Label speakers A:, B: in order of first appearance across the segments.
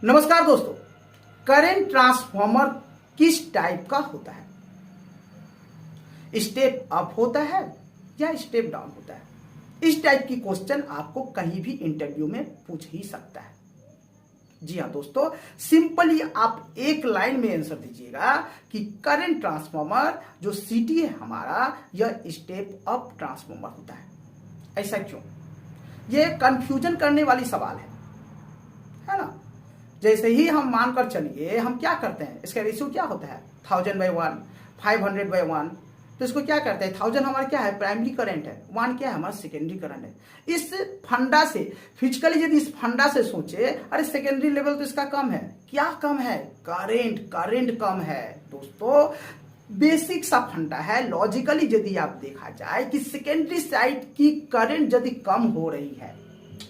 A: नमस्कार दोस्तों, current transformer किस टाइप का होता है? स्टेप अप होता है या स्टेप डाउन होता है? इस टाइप की क्वेश्चन आपको कहीं भी इंटरव्यू में पूछ ही सकता है। जी हाँ दोस्तों, सिंपली आप एक लाइन में आंसर दीजिएगा कि करंट ट्रांसफॉर्मर जो सीटी है हमारा, यह स्टेप अप ट्रांसफॉर्मर होता है। ऐसा क्यों? यह कंफ्यूजन करने वाली सवाल है ना। जैसे ही हम मानकर चलिए, हम क्या करते हैं, इसका रेशियो क्या होता है? 1000/1, 500/1। तो इसको क्या करते हैं? 1000 हमारा क्या है? प्राइमरी करंट है। 1 क्या है? हमारा सेकेंडरी करंट है। इस फंडा से फिजिकली यदि इस फंडा से सोचे, अरे सेकेंडरी लेवल तो इसका कम है। क्या कम है? करंट कम है। दोस्तों, बेसिक सा फंडा है। लॉजिकली यदि आप देखा जाए कि सेकेंडरी साइड की करंट यदि कम हो रही है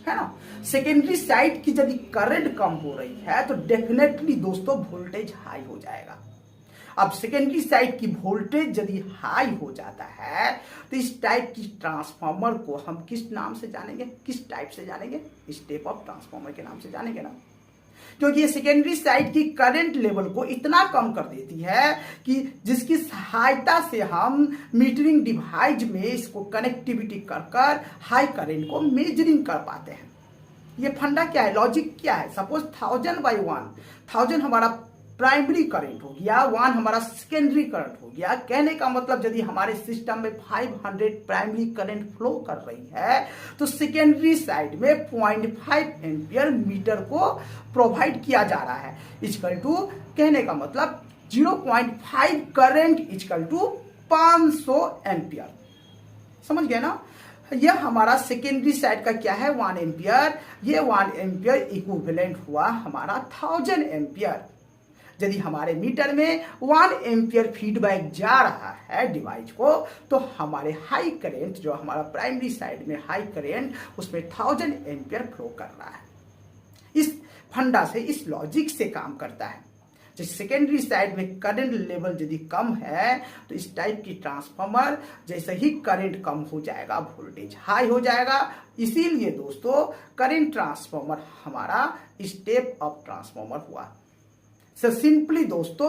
A: ना, सेकेंडरी साइड की यदि करंट कम हो रही है तो डेफिनेटली दोस्तों वोल्टेज हाई हो जाएगा। अब सेकेंडरी साइड की वोल्टेज यदि हाई हो जाता है तो इस टाइप की ट्रांसफार्मर को हम किस नाम से जानेंगे? किस टाइप से जानेंगे? स्टेप अप ट्रांसफार्मर के नाम से जानेंगे ना, क्योंकि ये सेकेंडरी साइड की करंट लेवल को इतना कम कर देती है कि जिसकी सहायता से हम मीटरिंग डिवाइस में इसको कनेक्टिविटी कर हाई करंट को मेजरिंग कर पाते हैं। ये फंडा क्या है? लॉजिक क्या है? सपोज 1000/1, 1000 हमारा प्राइमरी करंट हो गया, 1 हमारा सेकेंडरी करंट हो गया। कहने का मतलब यदि हमारे सिस्टम में 500 प्राइमरी करंट फ्लो कर रही है तो सेकेंडरी साइड में 0.5 एम्पियर मीटर को प्रोवाइड किया जा रहा है। इक्वल टू, कहने का मतलब 0.5 करंट इक्वल टू 500 एम्पियर। समझ गए ना? यह हमारा सेकेंडरी साइड का क्या है? 1 एम्पियर। ये 1 एम्पियर इक्विवेलेंट हुआ हमारा 1000 एम्पियर। यदि हमारे मीटर में 1 एम्पियर फीडबैक जा रहा है डिवाइस को, तो हमारे हाई करंट, जो हमारा प्राइमरी साइड में हाई करंट, उसमें 1000 एम्पियर फ्लो कर रहा है। इस फंडा से, इस लॉजिक से काम करता है। जो सेकेंडरी साइड में करंट लेवल यदि कम है तो इस टाइप की ट्रांसफार्मर जैसे ही करंट कम हो जाएगा, वोल्टेज हाई हो जाएगा। इसीलिए दोस्तों करंट ट्रांसफार्मर हमारा स्टेप अप ट्रांसफार्मर हुआ। सो सिंपली दोस्तों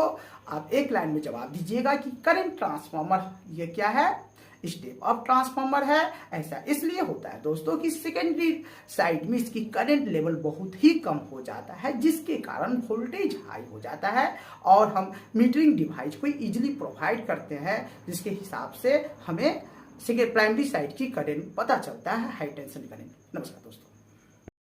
A: आप एक लाइन में जवाब दीजिएगा कि करंट ट्रांसफार्मर ये क्या है? स्टेप अप ट्रांसफार्मर है। ऐसा इसलिए होता है दोस्तों कि सेकेंडरी साइड में इसकी करंट लेवल बहुत ही कम हो जाता है, जिसके कारण वोल्टेज हाई हो जाता है और हम मीटरिंग डिवाइस को इजीली प्रोवाइड करते हैं, जिसके हिसाब से हमें प्राइमरी साइड की करंट पता चलता है, हाई टेंशन करंट। नमस्कार दोस्तों।